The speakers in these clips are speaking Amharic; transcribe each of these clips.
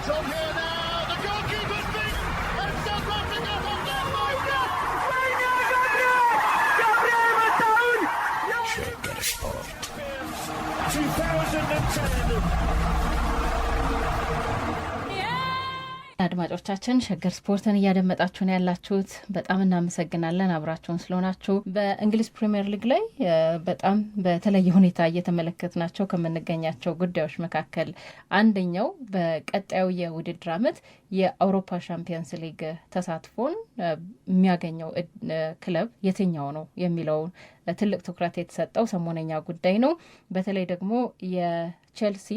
on here now. The goalkeeper's beaten, and South Africa have done Share Sport 2010. አድማጮቻችን ሸገር ስፖርትን እያደመጣችሁ ነው ያላችሁት። በጣም እናመሰግናለን አብራችሁን ስለሆናችሁ። በእንግሊዝ ፕሪሚየር ሊግ ላይ በጣም በተለየ ሁኔታ እየተመለከትናቸው ከምንገኛቸው ጉዳዮች መካከል አንደኛው በቀጣዩ የውድድር ዓመት የአውሮፓ ሻምፒየንስ ሊግ ተሳትፎን የሚያገኘው ክለብ የትኛው ነው የሚለውን ትልቅ ትኩረት የተሰጠው ሰሞነኛ ጉዳይ ነው። በተለይ ደግሞ የቼልሲ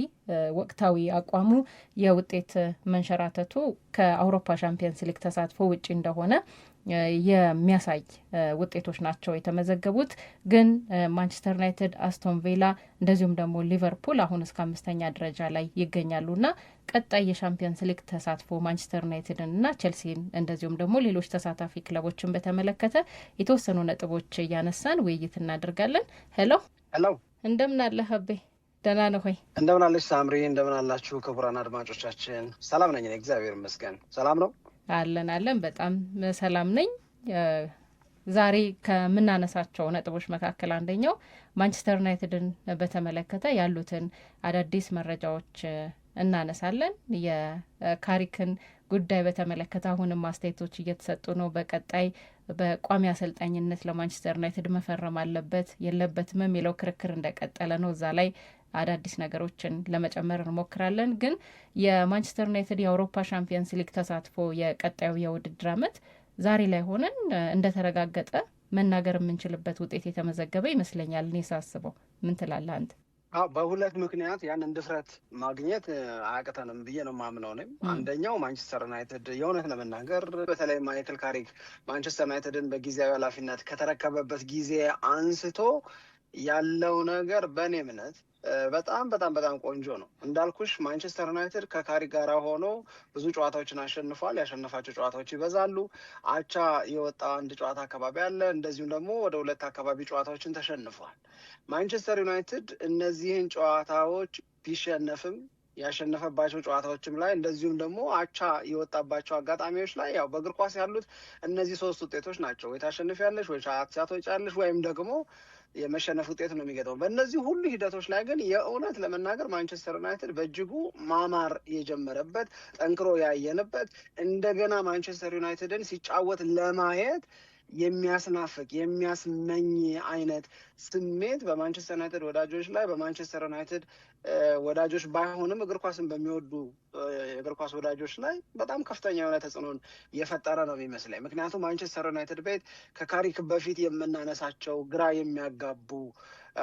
ወቅታዊ አቋሙ የውጤት መንሸራተቱ ከአውሮፓ ሻምፒየንስ ሊግ ተሳትፎ ውጪ እንደሆነ የሚያሳይ ውጤቶች ናቸው የተመዘገቡት። ግን ማንቸስተር ዩናይትድ፣ አስቶን ቪላ እንደዚሁም ደግሞ ሊቨርፑል አሁን እስከ 5ኛ ደረጃ ላይ ይገኛሉና ቀጣይ የሻምፒየንስ ሊግ ተሳትፎ ማንቸስተር ዩናይትድን እና ቼልሲን እንደዚሁም ደግሞ ሌሎች ተሳታፊ ክለቦችን በተመለከተ የተወሰኑ ነጥቦች እያነሳን ውይይት እናደርጋለን። ሄሎ እንደምን አለህ አቤ? ደህና ነህ ሆይ? እንደምን አለሽ ሳምሪ? እንደምን አላችሁ ክቡራን አድማጮቻችን? ሰላም ነኝ እኔ እግዚአብሔር ይመስገን። ሰላም ነው አለን በጣም ሰላም ነኝ። ዛሬ ከምናነሳቸው ነጥቦች መካከል አንደኛው ማንቸስተር ዩናይትድን በተመለከተ ያሉትን አዳዲስ መረጃዎች እናነሳለን። የካሪክን ጉዳይ በተመለከተ አሁንም አስተያየቶች እየተሰጡ ነው። በቀጣይ በቋሚ አሰልጣኝነት ለማንቸስተር ዩናይትድ መፈረም አለበት የለበትም የሚለው ክርክር እንደቀጠለ ነው። እዛ ላይ አዳዲስ ነገሮችን ለመጨመር እንሞክራለን። ግን የማንቸስተር ዩናይትድ የአውሮፓ ሻምፒየንስ ሊግ ተሳትፎ የቀጣዩ የውድድር ዓመት ዛሬ ላይ ሆነን እንደተረጋገጠ መናገር የምንችልበት ውጤት የተመዘገበ ይመስለኛል። እኔ ሳስበው ምን ትላለህ አንተ? በሁለት ምክንያት ያንን ድፍረት ማግኘት አያቅተንም ብዬ ነው ማምነው። አንደኛው ማንቸስተር ዩናይትድ የእውነት ለመናገር በተለይ ማይክል ካሪክ ማንቸስተር ዩናይትድን በጊዜያዊ ኃላፊነት ከተረከበበት ጊዜ አንስቶ ያለው ነገር በእኔ እምነት በጣም በጣም በጣም ቆንጆ ነው። እንዳልኩሽ ማንቸስተር ዩናይትድ ከካሪክ ጋር ሆኖ ብዙ ጨዋታዎችን አሸንፏል። ያሸነፋቸው ጨዋታዎች ይበዛሉ። አቻ የወጣ አንድ ጨዋታ አካባቢ አለ። እንደዚሁም ደግሞ ወደ 2 አካባቢ ጨዋታዎችን ተሸንፏል። ማንቸስተር ዩናይትድ እነዚህን ጨዋታዎች ቢሸነፍም ያሸነፈባቸው ጨዋታዎችም ላይ እንደዚሁም ደግሞ አቻ የወጣባቸው አጋጣሚዎች ላይ ያው በእግር ኳስ ያሉት እነዚህ 3 ውጤቶች ናቸው። ወይ ታሸንፊያለሽ፣ ወይ አቻ ትወጫለሽ፣ ወይም ደግሞ የመሸነፍ ውጤት ነው የሚገጠው። በእነዚህ ሁሉ ሂደቶች ላይ ግን የእውነት ለመናገር ማንቸስተር ዩናይትድ በእጅጉ ማማር የጀመረበት ጠንክሮ ያየንበት እንደገና ማንቸስተር ዩናይትድን ሲጫወት ለማየት የሚያስናፍቅ የሚያስመኝ አይነት ስሜት በማንቸስተር ዩናይትድ ወዳጆች ላይ በማንቸስተር ዩናይትድ ወዳጆች ባይሆንም እግር ኳስን በሚወዱ የእግር ኳስ ወዳጆች ላይ በጣም ከፍተኛ የሆነ ተጽዕኖን የፈጠረ ነው የሚመስለኝ። ምክንያቱም ማንቸስተር ዩናይትድ ቤት ከካሪክ በፊት የምናነሳቸው ግራ የሚያጋቡ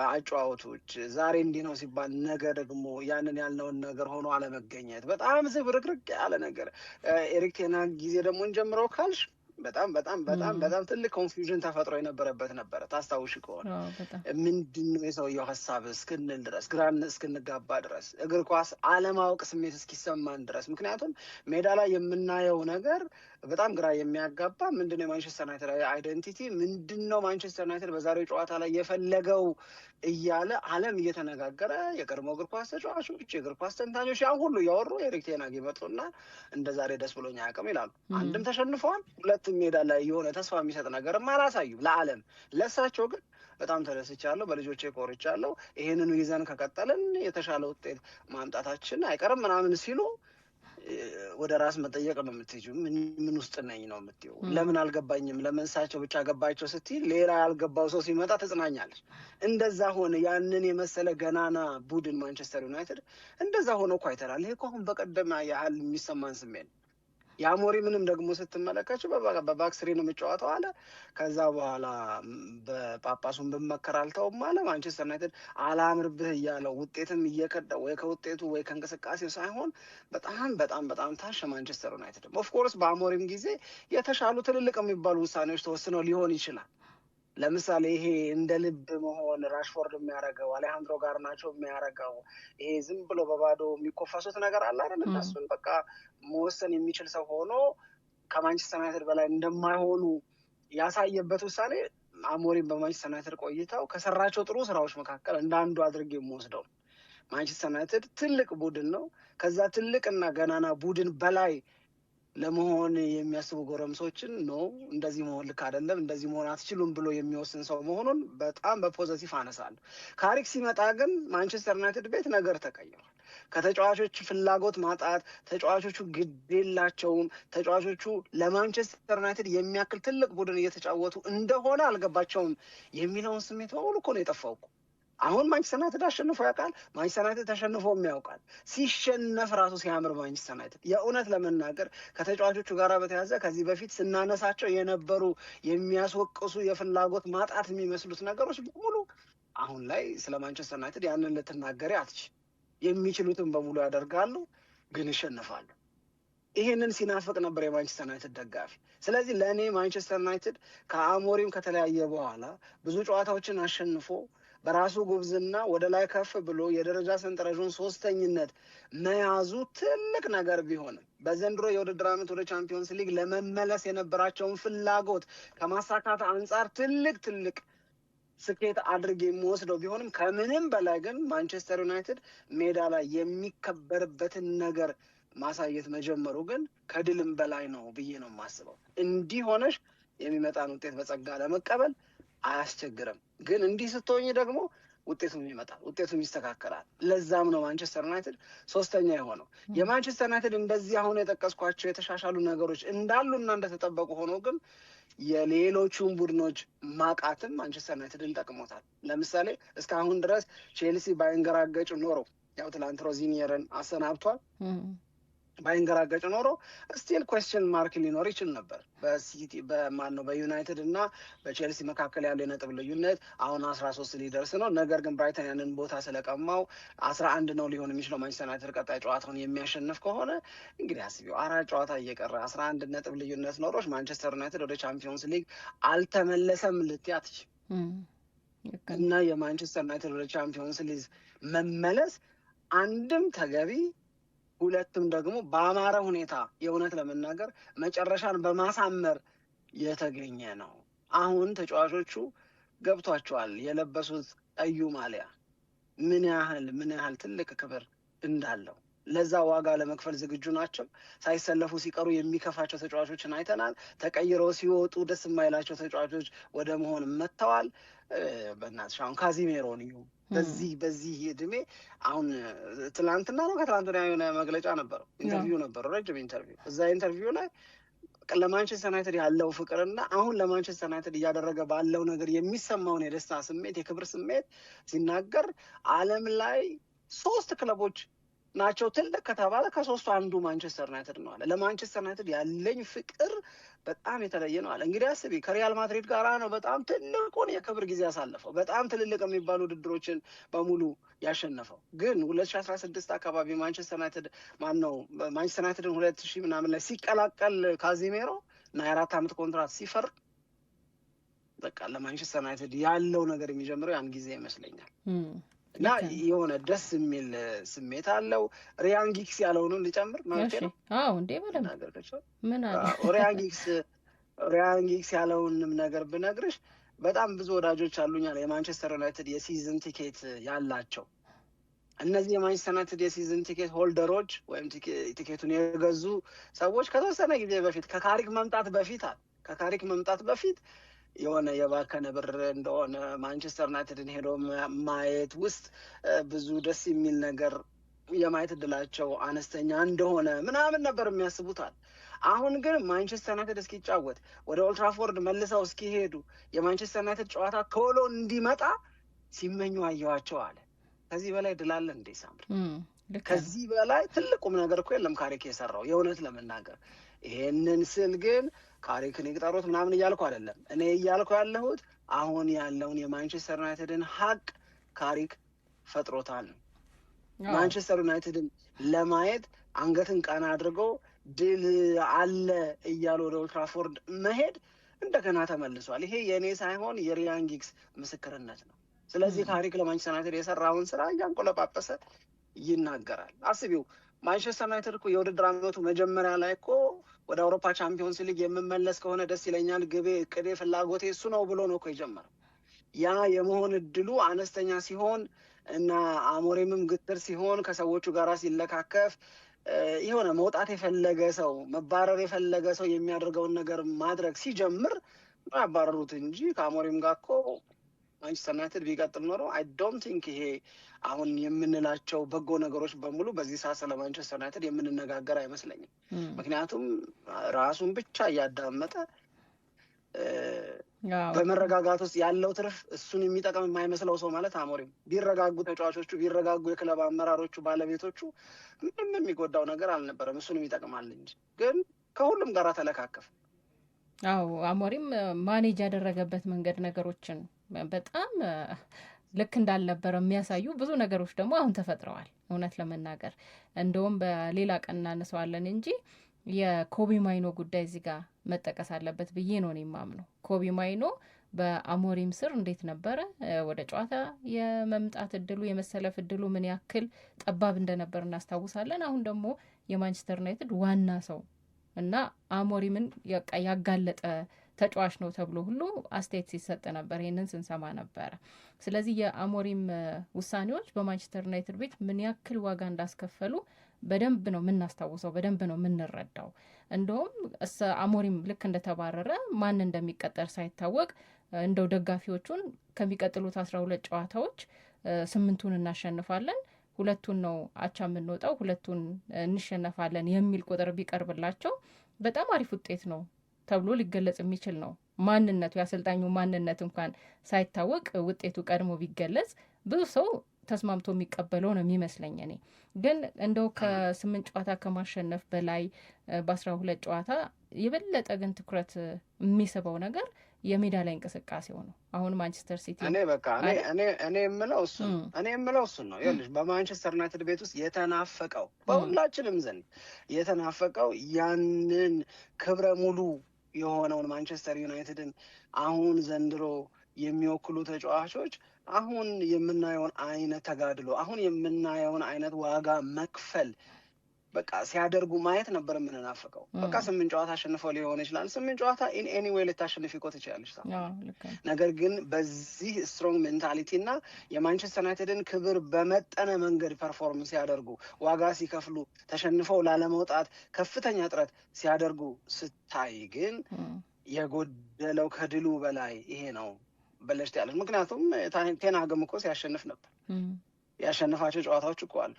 አጨዋወቶች ዛሬ እንዲህ ነው ሲባል ነገ ደግሞ ያንን ያልነውን ነገር ሆኖ አለመገኘት፣ በጣም ዝብርቅርቅ ያለ ነገር ኤሪክ ቴን ሃግ ጊዜ ደግሞ እንጀምረው ካልሽ በጣም በጣም በጣም በጣም ትልቅ ኮንፊውዥን ተፈጥሮ የነበረበት ነበረ። ታስታውሽ ከሆነ ምንድነው የሰውየው ሀሳብ እስክንል ድረስ ግራን እስክንጋባ ድረስ እግር ኳስ አለማወቅ ስሜት እስኪሰማን ድረስ። ምክንያቱም ሜዳ ላይ የምናየው ነገር በጣም ግራ የሚያጋባ ምንድነው የማንቸስተር ዩናይትድ አይደንቲቲ ምንድነው ማንቸስተር ዩናይትድ በዛሬው ጨዋታ ላይ የፈለገው እያለ ዓለም እየተነጋገረ የቀድሞ እግር ኳስ ተጫዋቾች የእግር ኳስ ተንታኞች ያን ሁሉ እያወሩ ኤሪክ ቴን ሃግ ይመጡና እንደ ዛሬ ደስ ብሎኝ አያውቅም ይላሉ። አንድም ተሸንፈዋል፣ ሁለትም ሜዳ ላይ የሆነ ተስፋ የሚሰጥ ነገርም አላሳዩም ለዓለም። ለእሳቸው ግን በጣም ተደስቻለሁ፣ በልጆቼ ኮርቻለሁ፣ ይሄንኑ ይዘን ከቀጠልን የተሻለ ውጤት ማምጣታችን አይቀርም ምናምን ሲሉ ወደ ራስ መጠየቅ ነው የምትሄጂው። ምን ውስጥ ነኝ ነው የምትይው። ለምን አልገባኝም፣ ለምን እሳቸው ብቻ ገባቸው ስትይ ሌላ ያልገባው ሰው ሲመጣ ትጽናኛለች። እንደዛ ሆነ ያንን የመሰለ ገናና ቡድን ማንቸስተር ዩናይትድ እንደዛ ሆነ እኮ አይተናል። ይሄ እኮ አሁን በቀደም ያህል የሚሰማን ስሜት የአሞሪ ምንም ደግሞ ስትመለከችው በባክስሪ ነው የሚጫወተው አለ። ከዛ በኋላ በጳጳሱን ብመከር አልተውም አለ። ማንቸስተር ዩናይትድ አላምርብህ እያለው ውጤትም እየከዳው ወይ ከውጤቱ ወይ ከእንቅስቃሴው ሳይሆን በጣም በጣም በጣም ታሸ ማንቸስተር ዩናይትድ። ኦፍኮርስ በአሞሪም ጊዜ የተሻሉ ትልልቅ የሚባሉ ውሳኔዎች ተወስነው ሊሆን ይችላል። ለምሳሌ ይሄ እንደ ልብ መሆን ራሽፎርድ የሚያደርገው አሌሃንድሮ ጋርናቾ የሚያደርገው ይሄ ዝም ብሎ በባዶ የሚኮፈሱት ነገር አለ አይደል? እነሱን በቃ መወሰን የሚችል ሰው ሆኖ ከማንቸስተር ዩናይትድ በላይ እንደማይሆኑ ያሳየበት ውሳኔ አሞሪም በማንቸስተር ዩናይትድ ቆይታው ከሰራቸው ጥሩ ስራዎች መካከል እንደ አንዱ አድርጌ የምወስደው። ማንቸስተር ዩናይትድ ትልቅ ቡድን ነው። ከዛ ትልቅና ገናና ቡድን በላይ ለመሆን የሚያስቡ ጎረምሶችን ነው እንደዚህ መሆን ልክ አይደለም፣ እንደዚህ መሆን አትችሉም ብሎ የሚወስን ሰው መሆኑን በጣም በፖዘቲቭ አነሳለሁ። ካሪክ ሲመጣ ግን ማንቸስተር ዩናይትድ ቤት ነገር ተቀይሯል። ከተጫዋቾች ፍላጎት ማጣት፣ ተጫዋቾቹ ግድ የላቸውም፣ ተጫዋቾቹ ለማንቸስተር ዩናይትድ የሚያክል ትልቅ ቡድን እየተጫወቱ እንደሆነ አልገባቸውም የሚለውን ስሜት በሙሉ እኮ ነው የጠፋው እኮ። አሁን ማንቸስተር ዩናይትድ አሸንፎ ያውቃል። ማንቸስተር ዩናይትድ ተሸንፎም ያውቃል። ሲሸነፍ ራሱ ሲያምር ማንቸስተር ዩናይትድ የእውነት ለመናገር ከተጫዋቾቹ ጋር በተያዘ ከዚህ በፊት ስናነሳቸው የነበሩ የሚያስወቅሱ የፍላጎት ማጣት የሚመስሉት ነገሮች በሙሉ አሁን ላይ ስለ ማንቸስተር ዩናይትድ ያንን ልትናገሪ አትችል። የሚችሉትን በሙሉ ያደርጋሉ፣ ግን ይሸንፋሉ። ይሄንን ሲናፍቅ ነበር የማንቸስተር ዩናይትድ ደጋፊ። ስለዚህ ለእኔ ማንቸስተር ዩናይትድ ከአሞሪም ከተለያየ በኋላ ብዙ ጨዋታዎችን አሸንፎ በራሱ ጉብዝና ወደ ላይ ከፍ ብሎ የደረጃ ሰንጠረዡን 3ኝነት መያዙ ትልቅ ነገር ቢሆንም በዘንድሮ የውድድር ዓመት ወደ ቻምፒዮንስ ሊግ ለመመለስ የነበራቸውን ፍላጎት ከማሳካት አንጻር ትልቅ ስኬት አድርጌ የሚወስደው ቢሆንም ከምንም በላይ ግን ማንቸስተር ዩናይትድ ሜዳ ላይ የሚከበርበትን ነገር ማሳየት መጀመሩ ግን ከድልም በላይ ነው ብዬ ነው የማስበው። እንዲህ ሆነሽ የሚመጣን ውጤት በጸጋ ለመቀበል አያስቸግርም። ግን እንዲህ ስትሆኝ ደግሞ ውጤቱም ይመጣል፣ ውጤቱም ይስተካከላል። ለዛም ነው ማንቸስተር ዩናይትድ 3ኛ የሆነው። የማንቸስተር ዩናይትድ እንደዚህ አሁን የጠቀስኳቸው የተሻሻሉ ነገሮች እንዳሉና እንደተጠበቁ ሆኖ ግን የሌሎቹን ቡድኖች ማቃትም ማንቸስተር ዩናይትድን ጠቅሞታል። ለምሳሌ እስካሁን ድረስ ቼልሲ ባይንገራገጭ ኖሮ ያው ትላንት ሮዚኒየርን አሰናብቷል። ባይንገራገጭ ኖሮ ስቲል ኩዌስችን ማርክ ሊኖር ይችል ነበር በሲቲ በዩናይትድ እና በቼልሲ መካከል ያለው የነጥብ ልዩነት አሁን 13 ሊደርስ ነው። ነገር ግን ብራይተን ያንን ቦታ ስለቀማው 11 ነው ሊሆን የሚችለው። ማንቸስተር ዩናይትድ ቀጣይ ጨዋታውን የሚያሸንፍ ከሆነ እንግዲህ አስቢው 4 ጨዋታ እየቀረ 11 ነጥብ ልዩነት ኖሮች ማንቸስተር ዩናይትድ ወደ ቻምፒዮንስ ሊግ አልተመለሰም ልትያትች እና የማንቸስተር ዩናይትድ ወደ ቻምፒዮንስ ሊግ መመለስ አንድም ተገቢ ሁለቱም ደግሞ በአማረ ሁኔታ የእውነት ለመናገር መጨረሻን በማሳመር የተገኘ ነው። አሁን ተጫዋቾቹ ገብቷቸዋል። የለበሱት ቀዩ ማሊያ ምን ያህል ትልቅ ክብር እንዳለው ለዛ ዋጋ ለመክፈል ዝግጁ ናቸው። ሳይሰለፉ ሲቀሩ የሚከፋቸው ተጫዋቾችን አይተናል። ተቀይረው ሲወጡ ደስ የማይላቸው ተጫዋቾች ወደ መሆን መጥተዋል። በእናትሽ አሁን ካዚሜሮን እዩ በዚህ እድሜ አሁን ትላንትና ነው ከትላንት ወዲያ የሆነ መግለጫ ነበረው፣ ኢንተርቪው ነበረው፣ ረጅም ኢንተርቪው። እዛ ኢንተርቪው ላይ ለማንቸስተር ዩናይትድ ያለው ፍቅርና አሁን ለማንቸስተር ዩናይትድ እያደረገ ባለው ነገር የሚሰማውን የደስታ ስሜት፣ የክብር ስሜት ሲናገር ዓለም ላይ 3 ክለቦች ናቸው ትልቅ ከተባለ ከ3ቱ አንዱ ማንቸስተር ዩናይትድ ነው አለ። ለማንቸስተር ዩናይትድ ያለኝ ፍቅር በጣም የተለየ ነው አለ። እንግዲህ አስቢ ከሪያል ማድሪድ ጋር ነው በጣም ትልቁን የክብር ጊዜ ያሳለፈው፣ በጣም ትልልቅ የሚባሉ ውድድሮችን በሙሉ ያሸነፈው። ግን 2016 አካባቢ ማንቸስተር ዩናይትድ ማንቸስተር ዩናይትድን 2000 ምናምን ላይ ሲቀላቀል ካዚሜሮ እና የ4 ዓመት ኮንትራት ሲፈርም በቃ ለማንቸስተር ዩናይትድ ያለው ነገር የሚጀምረው ያን ጊዜ ይመስለኛል። እና የሆነ ደስ የሚል ስሜት አለው። ሪያን ጊክስ ያለውንም ሊጨምር ማለት ነው። እንዴ ምን አለ ሪያን ጊክስ ያለውንም ነገር ብነግርሽ በጣም ብዙ ወዳጆች አሉኛል የማንቸስተር ዩናይትድ የሲዝን ቲኬት ያላቸው። እነዚህ የማንቸስተር ዩናይትድ የሲዝን ቲኬት ሆልደሮች ወይም ቲኬቱን የገዙ ሰዎች ከተወሰነ ጊዜ በፊት ከካሪክ መምጣት በፊት የሆነ የባከነ ብር እንደሆነ ማንቸስተር ዩናይትድን ሄዶ ማየት ውስጥ ብዙ ደስ የሚል ነገር የማየት እድላቸው አነስተኛ እንደሆነ ምናምን ነበር የሚያስቡታል። አሁን ግን ማንቸስተር ዩናይትድ እስኪጫወት ወደ ኦልትራፎርድ መልሰው እስኪሄዱ የማንቸስተር ዩናይትድ ጨዋታ ቶሎ እንዲመጣ ሲመኙ አየዋቸው አለ። ከዚህ በላይ ድል አለ እንዴ ሳምሪ? ከዚህ በላይ ትልቁም ነገር እኮ የለም ካሪክ የሰራው የእውነት ለመናገር። ይሄንን ስል ግን ካሪክን ይቅጠሩት ምናምን እያልኩ አይደለም። እኔ እያልኩ ያለሁት አሁን ያለውን የማንቸስተር ዩናይትድን ሀቅ ካሪክ ፈጥሮታል። ማንቸስተር ዩናይትድን ለማየት አንገትን ቀና አድርገው ድል አለ እያሉ ወደ ኦልትራፎርድ መሄድ እንደገና ተመልሷል። ይሄ የእኔ ሳይሆን የሪያን ጊግስ ምስክርነት ነው። ስለዚህ ካሪክ ለማንቸስተር ዩናይትድ የሰራውን ስራ እያንቆለጳጰሰ ይናገራል። አስቢው ማንቸስተር ዩናይትድ እኮ የውድድር ዓመቱ መጀመሪያ ላይ እኮ ወደ አውሮፓ ቻምፒዮንስ ሊግ የምመለስ ከሆነ ደስ ይለኛል፣ ግቤ፣ እቅዴ፣ ፍላጎቴ እሱ ነው ብሎ ነው እኮ የጀመረው። ያ የመሆን እድሉ አነስተኛ ሲሆን እና አሞሪምም ግትር ሲሆን ከሰዎቹ ጋር ሲለካከፍ የሆነ መውጣት የፈለገ ሰው መባረር የፈለገ ሰው የሚያደርገውን ነገር ማድረግ ሲጀምር ያባረሩት እንጂ ከአሞሪም ጋር እኮ ማንቸስተር ዩናይትድ ቢቀጥል ኖሮ አይ ዶንት ቲንክ ይሄ አሁን የምንላቸው በጎ ነገሮች በሙሉ በዚህ ሰዓት ስለ ማንቸስተር ዩናይትድ የምንነጋገር አይመስለኝም። ምክንያቱም ራሱን ብቻ እያዳመጠ በመረጋጋት ውስጥ ያለው ትርፍ እሱን የሚጠቅም የማይመስለው ሰው ማለት አሞሪም። ቢረጋጉ ተጫዋቾቹ ቢረጋጉ የክለብ አመራሮቹ ባለቤቶቹ ምንም የሚጎዳው ነገር አልነበረም፣ እሱንም ይጠቅማል እንጂ ግን ከሁሉም ጋር ተለካከፍ። አሞሪም ማኔጅ ያደረገበት መንገድ ነገሮችን በጣም ልክ እንዳልነበረ የሚያሳዩ ብዙ ነገሮች ደግሞ አሁን ተፈጥረዋል። እውነት ለመናገር እንደውም በሌላ ቀን እናነሳዋለን እንጂ የኮቢ ማይኖ ጉዳይ እዚህ ጋር መጠቀስ አለበት ብዬ ነው የማምነው። ኮቢ ማይኖ በአሞሪም ስር እንዴት ነበረ ወደ ጨዋታ የመምጣት እድሉ የመሰለፍ እድሉ ምን ያክል ጠባብ እንደነበር እናስታውሳለን። አሁን ደግሞ የማንቸስተር ዩናይትድ ዋና ሰው እና አሞሪምን ያጋለጠ ተጫዋች ነው ተብሎ ሁሉ አስተያየት ሲሰጥ ነበር። ይህንን ስንሰማ ነበረ። ስለዚህ የአሞሪም ውሳኔዎች በማንቸስተር ዩናይትድ ቤት ምን ያክል ዋጋ እንዳስከፈሉ በደንብ ነው የምናስታውሰው፣ በደንብ ነው የምንረዳው። እንደውም አሞሪም ልክ እንደተባረረ ማን እንደሚቀጠር ሳይታወቅ እንደው ደጋፊዎቹን ከሚቀጥሉት 12 ጨዋታዎች 8ቱን እናሸንፋለን፣ 2ቱን ነው አቻ የምንወጣው፣ 2ቱን እንሸነፋለን የሚል ቁጥር ቢቀርብላቸው በጣም አሪፍ ውጤት ነው ተብሎ ሊገለጽ የሚችል ነው። ማንነቱ የአሰልጣኙ ማንነት እንኳን ሳይታወቅ ውጤቱ ቀድሞ ቢገለጽ ብዙ ሰው ተስማምቶ የሚቀበለው ነው የሚመስለኝ። እኔ ግን እንደው ከ8 ጨዋታ ከማሸነፍ በላይ በ12 ጨዋታ የበለጠ ግን ትኩረት የሚስበው ነገር የሜዳ ላይ እንቅስቃሴው ነው። አሁን ማንቸስተር ሲቲ እኔ የምለው እሱን ነው። ይኸውልሽ በማንቸስተር ዩናይትድ ቤት ውስጥ የተናፈቀው በሁላችንም ዘንድ የተናፈቀው ያንን ክብረ ሙሉ የሆነውን ማንቸስተር ዩናይትድን አሁን ዘንድሮ የሚወክሉ ተጫዋቾች አሁን የምናየውን አይነት ተጋድሎ አሁን የምናየውን አይነት ዋጋ መክፈል በቃ ሲያደርጉ ማየት ነበር የምንናፍቀው። በቃ 8 ጨዋታ አሸንፈው ሊሆን ይችላል። 8 ጨዋታ ኢን ኤኒዌይ ልታሸንፍ ይቆት ይችላልሽ። ነገር ግን በዚህ ስትሮንግ ሜንታሊቲ እና የማንቸስተር ዩናይትድን ክብር በመጠነ መንገድ ፐርፎርም ሲያደርጉ ዋጋ ሲከፍሉ ተሸንፈው ላለመውጣት ከፍተኛ ጥረት ሲያደርጉ ስታይ ግን የጎደለው ከድሉ በላይ ይሄ ነው በለሽት ያለች። ምክንያቱም ቴንሃግም እኮ ሲያሸንፍ ነበር። ያሸንፋቸው ጨዋታዎች እኮ አሉ።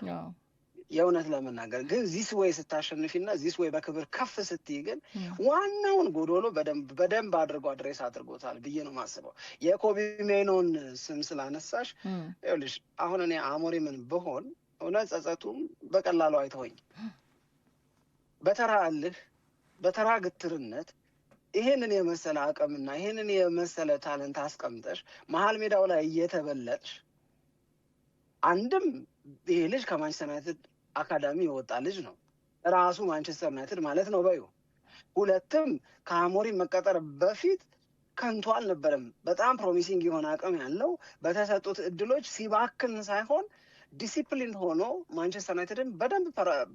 የእውነት ለመናገር ግን ዚስ ወይ ስታሸንፊና ዚስ ወይ በክብር ከፍ ስትይ ግን ዋናውን ጎዶሎ በደንብ አድርጎ አድሬስ አድርጎታል ብዬ ነው የማስበው። የኮቢ ሜኖን ስም ስላነሳሽ ይኸውልሽ አሁን እኔ አሞሪምን ብሆን እውነት ጸጸቱም በቀላሉ አይተወኝ። በተራ እልህ በተራ ግትርነት ይሄንን የመሰለ አቅምና ይሄንን የመሰለ ታለንት አስቀምጠሽ መሀል ሜዳው ላይ እየተበለጥሽ አንድም ይሄ ልጅ ከማንቸስተር ዩናይትድ አካዳሚ የወጣ ልጅ ነው ራሱ ማንቸስተር ዩናይትድ ማለት ነው በዩ። ሁለትም ከአሞሪም መቀጠር በፊት ከንቱ አልነበረም። በጣም ፕሮሚሲንግ የሆነ አቅም ያለው በተሰጡት እድሎች ሲባክን ሳይሆን ዲሲፕሊን ሆኖ ማንቸስተር ዩናይትድን በደንብ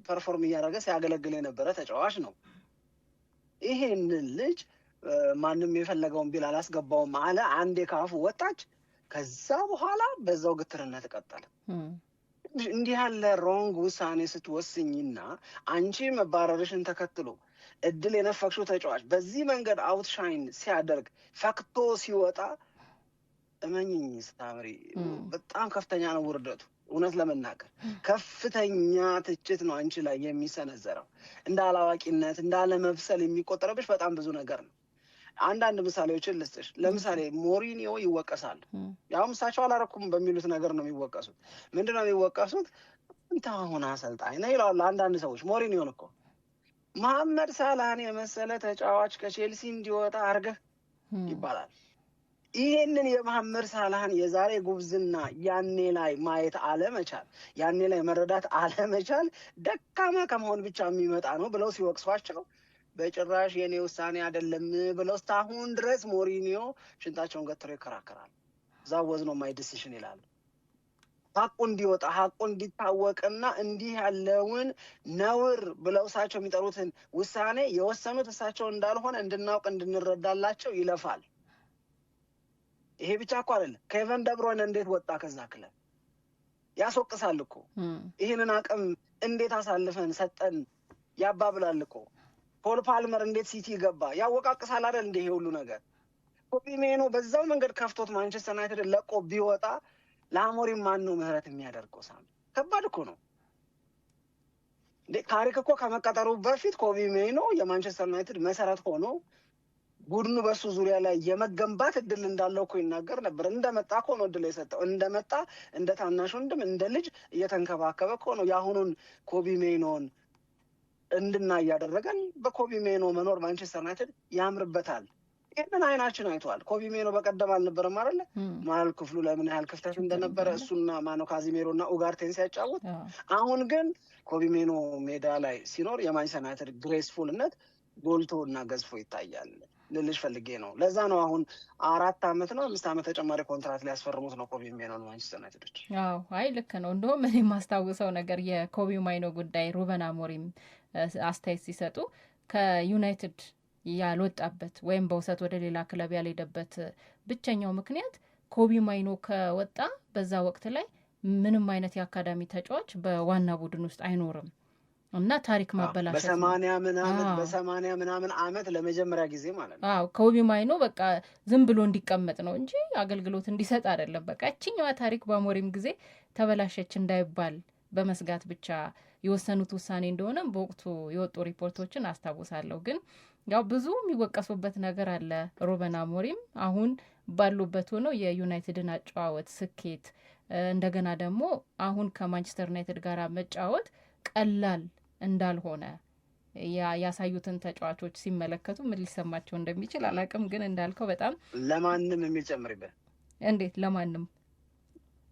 ፐርፎርም እያደረገ ሲያገለግል የነበረ ተጫዋች ነው። ይሄንን ልጅ ማንም የፈለገውን ቢል አላስገባውም አለ። አንዴ ካፉ ወጣች። ከዛ በኋላ በዛው ግትርነት ቀጠለ። እንዲህ ያለ ሮንግ ውሳኔ ስትወስኝና አንቺ መባረርሽን ተከትሎ እድል የነፈቅሽው ተጫዋች በዚህ መንገድ አውትሻይን ሲያደርግ ፈክቶ ሲወጣ እመኝኝ ስታምሪ በጣም ከፍተኛ ነው ውርደቱ። እውነት ለመናገር ከፍተኛ ትችት ነው አንቺ ላይ የሚሰነዘረው። እንደ አላዋቂነት እንዳለመብሰል የሚቆጠረብሽ በጣም ብዙ ነገር ነው። አንዳንድ ምሳሌዎችን ልስጥሽ። ለምሳሌ ሞሪኒዮ ይወቀሳሉ። ያውም እሳቸው አላረኩም በሚሉት ነገር ነው የሚወቀሱት። ምንድነው የሚወቀሱት? እንተ አሁን አሰልጣኝ ነው ይላሉ አንዳንድ ሰዎች። ሞሪኒዮን እኮ መሐመድ ሳላህን የመሰለ ተጫዋች ከቼልሲ እንዲወጣ አርገህ ይባላል። ይሄንን የመሐመድ ሳላህን የዛሬ ጉብዝና ያኔ ላይ ማየት አለመቻል፣ ያኔ ላይ መረዳት አለመቻል ደካማ ከመሆን ብቻ የሚመጣ ነው ብለው ሲወቅሷቸው በጭራሽ የኔ ውሳኔ አይደለም ብለው እስካሁን ድረስ ሞሪኒዮ ሽንጣቸውን ገትረው ይከራከራል። ዛወዝ ነው ማይ ዲሲሽን ይላሉ። ሀቁ እንዲወጣ ሀቁ እንዲታወቅና እንዲህ ያለውን ነውር ብለው እሳቸው የሚጠሩትን ውሳኔ የወሰኑት እሳቸው እንዳልሆነ እንድናውቅ እንድንረዳላቸው ይለፋል። ይሄ ብቻ እኮ አይደለም። ኬቨን ደብሮይነ እንዴት ወጣ ከዛ ክለብ? ያስወቅሳል እኮ ይህንን አቅም እንዴት አሳልፈን ሰጠን ያባብላል እኮ። ፖል ፓልመር እንዴት ሲቲ ገባ ያወቃቅሳል አይደል እንደ ይሄ ሁሉ ነገር። ኮቢ ሜኖ በዛው መንገድ ከፍቶት ማንቸስተር ዩናይትድ ለቆ ቢወጣ ለአሞሪም ማን ነው ምህረት የሚያደርገው? ሳም ከባድ እኮ ነው። ካሪክ እኮ ከመቀጠሩ በፊት ኮቢ ሜኖ የማንቸስተር ዩናይትድ መሰረት ሆኖ ቡድኑ በሱ ዙሪያ ላይ የመገንባት እድል እንዳለው እኮ ይናገር ነበር። እንደመጣ እኮ ነው እድል የሰጠው። እንደመጣ እንደ ታናሽ ወንድም እንደ ልጅ እየተንከባከበ እኮ ነው የአሁኑን ኮቢ ሜኖን እንድና እያደረገን። በኮቢ ሜኖ መኖር ማንቸስተር ዩናይትድ ያምርበታል። ይህንን አይናችን አይተዋል። ኮቢ ሜኖ በቀደም አልነበረም አይደለ? መሀል ክፍሉ ላይ ምን ያህል ክፍተት እንደነበረ እሱና ማነው ካዚሜሮ እና ኡጋርቴን ሲያጫወት። አሁን ግን ኮቢ ሜኖ ሜዳ ላይ ሲኖር የማንቸስተር ዩናይትድ ግሬስፉልነት ጎልቶ እና ገዝፎ ይታያል ልልሽ ፈልጌ ነው። ለዛ ነው አሁን 4 ዓመት ነው 5 ዓመት ተጨማሪ ኮንትራት ሊያስፈርሙት ነው ኮቢ ሜኖን ማንቸስተር ዩናይትዶች። አዎ አይ ልክ ነው። እንደውም እኔ የማስታውሰው ነገር የኮቢ ሜኖ ጉዳይ ሩበን አሞሪም አስተያየት ሲሰጡ ከዩናይትድ ያልወጣበት ወይም በውሰት ወደ ሌላ ክለብ ያልሄደበት ብቸኛው ምክንያት ኮቢ ሜኖ ከወጣ በዛ ወቅት ላይ ምንም አይነት የአካዳሚ ተጫዋች በዋና ቡድን ውስጥ አይኖርም እና ታሪክ ማበላሸት በሰማንያ ምናምን ዓመት ለመጀመሪያ ጊዜ ማለት ነው። አዎ ኮቢ ሜኖ በቃ ዝም ብሎ እንዲቀመጥ ነው እንጂ አገልግሎት እንዲሰጥ አይደለም። በቃ እችኛዋ ታሪክ በአሞሪም ጊዜ ተበላሸች እንዳይባል በመስጋት ብቻ የወሰኑት ውሳኔ እንደሆነ በወቅቱ የወጡ ሪፖርቶችን አስታውሳለሁ። ግን ያው ብዙ የሚወቀሱበት ነገር አለ። ሩበን አሞሪም አሁን ባሉበት ሆነው የዩናይትድን አጨዋወት ስኬት እንደገና ደግሞ አሁን ከማንቸስተር ዩናይትድ ጋር መጫወት ቀላል እንዳልሆነ ያሳዩትን ተጫዋቾች ሲመለከቱ ምን ሊሰማቸው እንደሚችል አላቅም። ግን እንዳልከው በጣም ለማንም የሚጨምርበት እንዴት ለማንም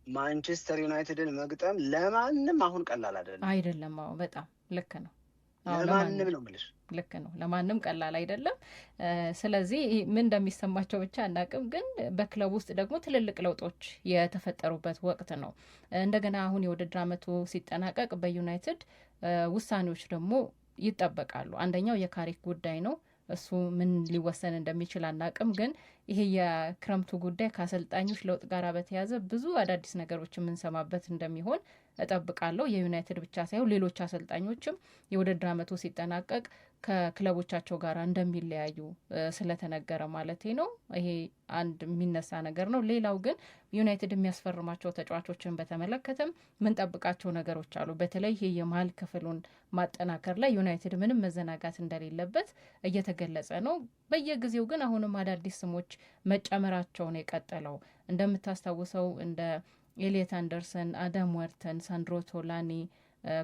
ማንቸስተር ዩናይትድን መግጠም ለማንም አሁን ቀላል አይደለም። አዎ በጣም ልክ ነው። ለማንም ነው የምልሽ፣ ልክ ነው። ለማንም ቀላል አይደለም። ስለዚህ ምን እንደሚሰማቸው ብቻ አናቅም። ግን በክለብ ውስጥ ደግሞ ትልልቅ ለውጦች የተፈጠሩበት ወቅት ነው። እንደገና አሁን የውድድር ዓመቱ ሲጠናቀቅ በዩናይትድ ውሳኔዎች ደግሞ ይጠበቃሉ። አንደኛው የካሪክ ጉዳይ ነው። እሱ ምን ሊወሰን እንደሚችል አናቅም። ግን ይሄ የክረምቱ ጉዳይ ከአሰልጣኞች ለውጥ ጋር በተያያዘ ብዙ አዳዲስ ነገሮች የምንሰማበት እንደሚሆን እጠብቃለሁ። የዩናይትድ ብቻ ሳይሆን ሌሎች አሰልጣኞችም የውድድር ዓመቱ ሲጠናቀቅ ከክለቦቻቸው ጋር እንደሚለያዩ ስለተነገረ ማለት ነው። ይሄ አንድ የሚነሳ ነገር ነው። ሌላው ግን ዩናይትድ የሚያስፈርማቸው ተጫዋቾችን በተመለከተም ምንጠብቃቸው ነገሮች አሉ። በተለይ ይሄ የመሀል ክፍሉን ማጠናከር ላይ ዩናይትድ ምንም መዘናጋት እንደሌለበት እየተገለጸ ነው። በየጊዜው ግን አሁንም አዳዲስ ስሞች መጨመራቸውን የቀጠለው እንደምታስታውሰው እንደ ኤሊየት አንደርሰን፣ አዳም ወርተን፣ ሳንድሮ ቶላኒ፣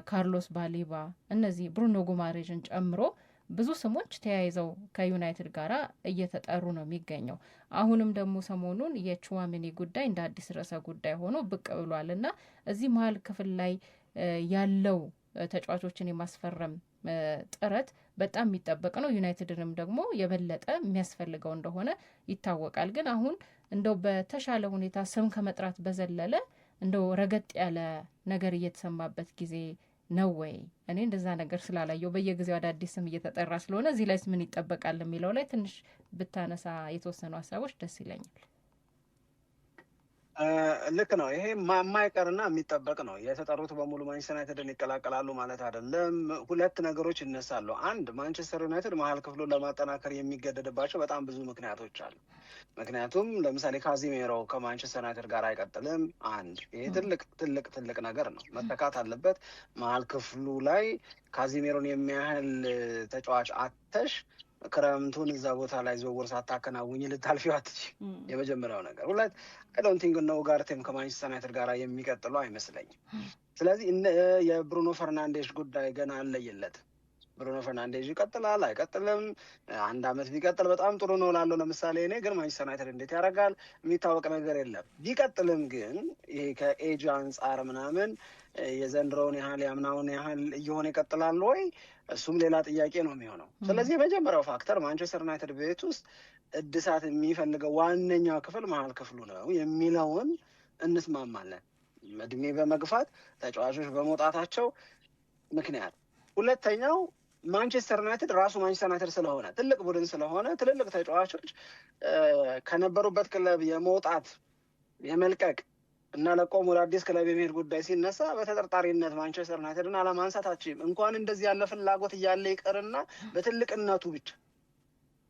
ካርሎስ ባሊባ እነዚህ ብሩኖ ጉማሬዥን ጨምሮ ብዙ ስሞች ተያይዘው ከዩናይትድ ጋር እየተጠሩ ነው የሚገኘው። አሁንም ደግሞ ሰሞኑን የቹዋሜኒ ጉዳይ እንደ አዲስ ርዕሰ ጉዳይ ሆኖ ብቅ ብሏል እና እዚህ መሀል ክፍል ላይ ያለው ተጫዋቾችን የማስፈረም ጥረት በጣም የሚጠበቅ ነው። ዩናይትድንም ደግሞ የበለጠ የሚያስፈልገው እንደሆነ ይታወቃል። ግን አሁን እንደው በተሻለ ሁኔታ ስም ከመጥራት በዘለለ እንደው ረገጥ ያለ ነገር እየተሰማበት ጊዜ ነው ወይ? እኔ እንደዛ ነገር ስላላየው በየጊዜው አዳዲስ ስም እየተጠራ ስለሆነ እዚህ ላይ ምን ይጠበቃል የሚለው ላይ ትንሽ ብታነሳ የተወሰኑ ሀሳቦች ደስ ይለኛል። ልክ ነው። ይሄ የማይቀርና የሚጠበቅ ነው። የተጠሩት በሙሉ ማንቸስተር ዩናይትድን ይቀላቀላሉ ማለት አይደለም። ሁለት ነገሮች ይነሳሉ። አንድ ማንቸስተር ዩናይትድ መሀል ክፍሉን ለማጠናከር የሚገደድባቸው በጣም ብዙ ምክንያቶች አሉ። ምክንያቱም ለምሳሌ ካዚሜሮ ከማንቸስተር ዩናይትድ ጋር አይቀጥልም። አንድ ይሄ ትልቅ ነገር ነው፣ መተካት አለበት። መሀል ክፍሉ ላይ ካዚሜሮን የሚያህል ተጫዋች አተሽ ክረምቱን እዛ ቦታ ላይ ዝውውር ሳታከናውኝ ልታልፊው አትችይም። የመጀመሪያው ነገር። ሁለት አይዶንቲንግ ነው ኡጋርቴም ከማንቸስተር ዩናይትድ ጋር የሚቀጥሉ አይመስለኝም። ስለዚህ የብሩኖ ፈርናንዴሽ ጉዳይ ገና አለየለትም። ብሩኖ ፈርናንዴዝ ይቀጥላል አይቀጥልም? አንድ አመት ቢቀጥል በጣም ጥሩ ነው ላለው ለምሳሌ እኔ ግን ማንቸስተር ዩናይትድ እንዴት ያደርጋል የሚታወቅ ነገር የለም። ቢቀጥልም ግን ይሄ ከኤጅ አንጻር ምናምን የዘንድሮውን ያህል ያምናውን ያህል እየሆነ ይቀጥላል ወይ? እሱም ሌላ ጥያቄ ነው የሚሆነው። ስለዚህ የመጀመሪያው ፋክተር ማንቸስተር ዩናይትድ ቤት ውስጥ እድሳት የሚፈልገው ዋነኛው ክፍል መሀል ክፍሉ ነው የሚለውን እንስማማለን። እድሜ በመግፋት ተጫዋቾች በመውጣታቸው ምክንያት። ሁለተኛው ማንቸስተር ዩናይትድ ራሱ ማንቸስተር ዩናይትድ ስለሆነ ትልቅ ቡድን ስለሆነ ትልልቅ ተጫዋቾች ከነበሩበት ክለብ የመውጣት የመልቀቅ እና ለቆም ወደ አዲስ ክለብ የመሄድ ጉዳይ ሲነሳ በተጠርጣሪነት ማንቸስተር ዩናይትድን አለማንሳታችም እንኳን እንደዚህ ያለ ፍላጎት እያለ ይቀርና በትልቅነቱ ብቻ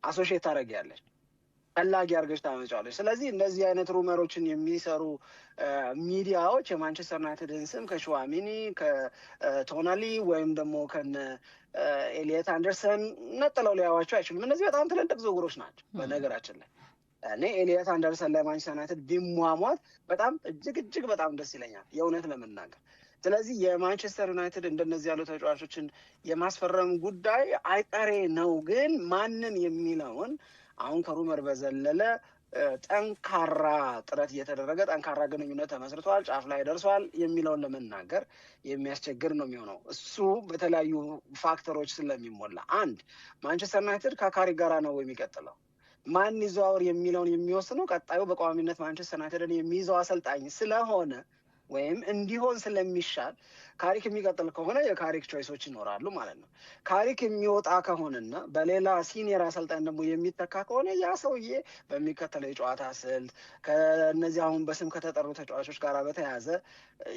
አሶሺየት ታደርጊያለሽ፣ ፈላጊ አድርገሽ ታመጫለሽ። ስለዚህ እንደዚህ አይነት ሩመሮችን የሚሰሩ ሚዲያዎች የማንቸስተር ዩናይትድን ስም ከሹዋሚኒ ከቶናሊ ወይም ደግሞ ከነ ኤሊየት አንደርሰን ነጥለው ሊያዋቸው አይችሉም። እነዚህ በጣም ትልልቅ ዝውውሮች ናቸው። በነገራችን ላይ እኔ ኤሊየት አንደርሰን ለማንቸስተር ዩናይትድ ቢሟሟት በጣም እጅግ በጣም ደስ ይለኛል የእውነት ለመናገር። ስለዚህ የማንቸስተር ዩናይትድ እንደነዚህ ያሉ ተጫዋቾችን የማስፈረም ጉዳይ አይቀሬ ነው። ግን ማንን የሚለውን አሁን ከሩመር በዘለለ ጠንካራ ጥረት እየተደረገ ጠንካራ ግንኙነት ተመስርቷል፣ ጫፍ ላይ ደርሷል የሚለውን ለመናገር የሚያስቸግር ነው የሚሆነው። እሱ በተለያዩ ፋክተሮች ስለሚሞላ አንድ ማንቸስተር ዩናይትድ ከካሪክ ጋራ ነው የሚቀጥለው። ማን ይዘዋወር የሚለውን የሚወስነው ቀጣዩ በቋሚነት ማንቸስተር ዩናይትድን የሚይዘው አሰልጣኝ ስለሆነ ወይም እንዲሆን ስለሚሻል ካሪክ የሚቀጥል ከሆነ የካሪክ ቾይሶች ይኖራሉ ማለት ነው። ካሪክ የሚወጣ ከሆነና በሌላ ሲኒየር አሰልጣኝ ደግሞ የሚተካ ከሆነ ያ ሰውዬ በሚከተለው የጨዋታ ስልት ከእነዚህ አሁን በስም ከተጠሩ ተጫዋቾች ጋር በተያያዘ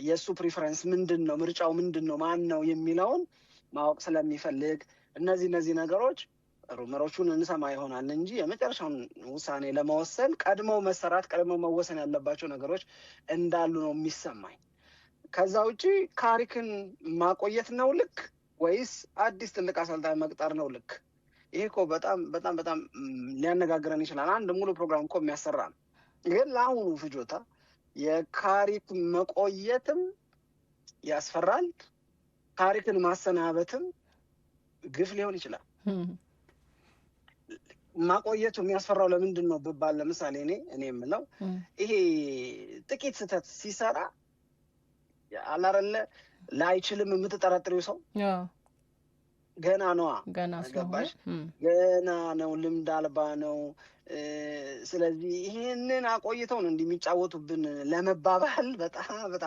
የእሱ ፕሪፈረንስ ምንድን ነው፣ ምርጫው ምንድን ነው፣ ማን ነው የሚለውን ማወቅ ስለሚፈልግ እነዚህ ነገሮች ሩመሮቹን እንሰማ ይሆናል እንጂ የመጨረሻውን ውሳኔ ለመወሰን ቀድመው መወሰን ያለባቸው ነገሮች እንዳሉ ነው የሚሰማኝ። ከዛ ውጪ ካሪክን ማቆየት ነው ልክ ወይስ አዲስ ትልቅ አሰልጣኝ መቅጠር ነው ልክ? ይሄ እኮ በጣም ሊያነጋግረን ይችላል። አንድ ሙሉ ፕሮግራም እኮ የሚያሰራ ነው። ግን ለአሁኑ ፍጆታ የካሪክ መቆየትም ያስፈራል፣ ካሪክን ማሰናበትም ግፍ ሊሆን ይችላል። ማቆየቱ የሚያስፈራው ለምንድን ነው ብባል፣ ለምሳሌ እኔ የምለው ይሄ ጥቂት ስህተት ሲሰራ አላረለ ላይችልም የምትጠረጥሪው ሰው ገና ነዋ፣ ገባሽ? ገና ነው፣ ልምድ አልባ ነው። ስለዚህ ይህንን አቆይተው ነው እንዲህ የሚጫወቱብን ለመባባል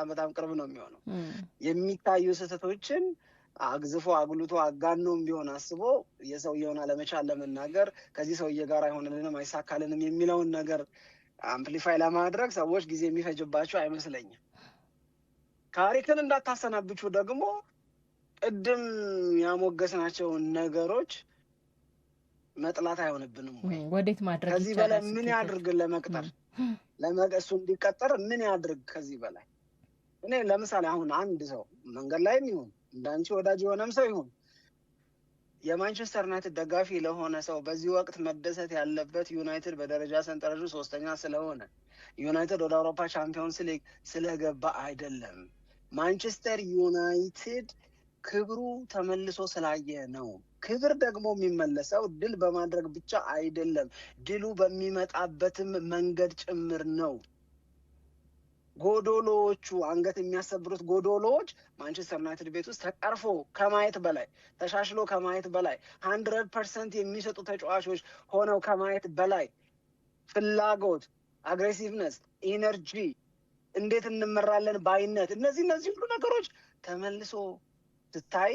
በጣም ቅርብ ነው የሚሆነው። የሚታዩ ስህተቶችን አግዝፎ አጉልቶ አጋኖም ቢሆን አስቦ የሰውየውን አለመቻል ለመናገር ከዚህ ሰውዬ ጋር አይሆንልንም አይሳካልንም የሚለውን ነገር አምፕሊፋይ ለማድረግ ሰዎች ጊዜ የሚፈጅባቸው አይመስለኝም። ካሪክን እንዳታሰናብቹ ደግሞ ቅድም ያሞገስናቸውን ነገሮች መጥላት አይሆንብንም ወይ? ወዴት ማድረግ ከዚህ በላይ ምን ያድርግ ለመቅጠር ለመቀሱ እንዲቀጠር ምን ያድርግ ከዚህ በላይ? እኔ ለምሳሌ አሁን አንድ ሰው መንገድ ላይም ይሁን እንዳንቺ ወዳጅ የሆነም ሰው ይሁን የማንቸስተር ዩናይትድ ደጋፊ ለሆነ ሰው በዚህ ወቅት መደሰት ያለበት ዩናይትድ በደረጃ ሰንጠረዡ 3ኛ ስለሆነ ዩናይትድ ወደ አውሮፓ ቻምፒዮንስ ሊግ ስለገባ አይደለም። ማንቸስተር ዩናይትድ ክብሩ ተመልሶ ስላየ ነው። ክብር ደግሞ የሚመለሰው ድል በማድረግ ብቻ አይደለም፣ ድሉ በሚመጣበትም መንገድ ጭምር ነው። ጎዶሎዎቹ አንገት የሚያሰብሩት ጎዶሎዎች ማንቸስተር ዩናይትድ ቤት ውስጥ ተቀርፎ ከማየት በላይ ተሻሽሎ ከማየት በላይ 100% የሚሰጡ ተጫዋቾች ሆነው ከማየት በላይ ፍላጎት፣ አግሬሲቭነስ፣ ኢነርጂ፣ እንዴት እንመራለን ባይነት፣ እነዚህ ሁሉ ነገሮች ተመልሶ ስታይ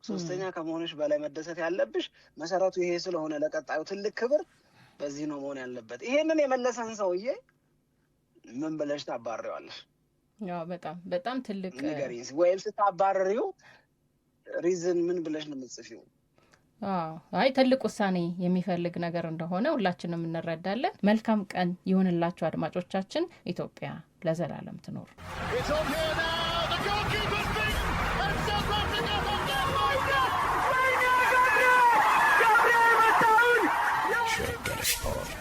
3ኛ ከመሆንሽ በላይ መደሰት ያለብሽ መሰረቱ ይሄ ስለሆነ ለቀጣዩ ትልቅ ክብር በዚህ ነው መሆን ያለበት። ይሄንን የመለሰን ሰውዬ ምን ብለሽ ታባሪዋለሽ? ያው በጣም ትልቅ ንገሪኝ። ወይም ስታባሪው ሪዝን ምን ብለሽ ነው የምትጽፊው? አይ ትልቅ ውሳኔ የሚፈልግ ነገር እንደሆነ ሁላችንም እንረዳለን። መልካም ቀን ይሁንላችሁ አድማጮቻችን። ኢትዮጵያ ለዘላለም ትኖር። ሸገር ስፖርት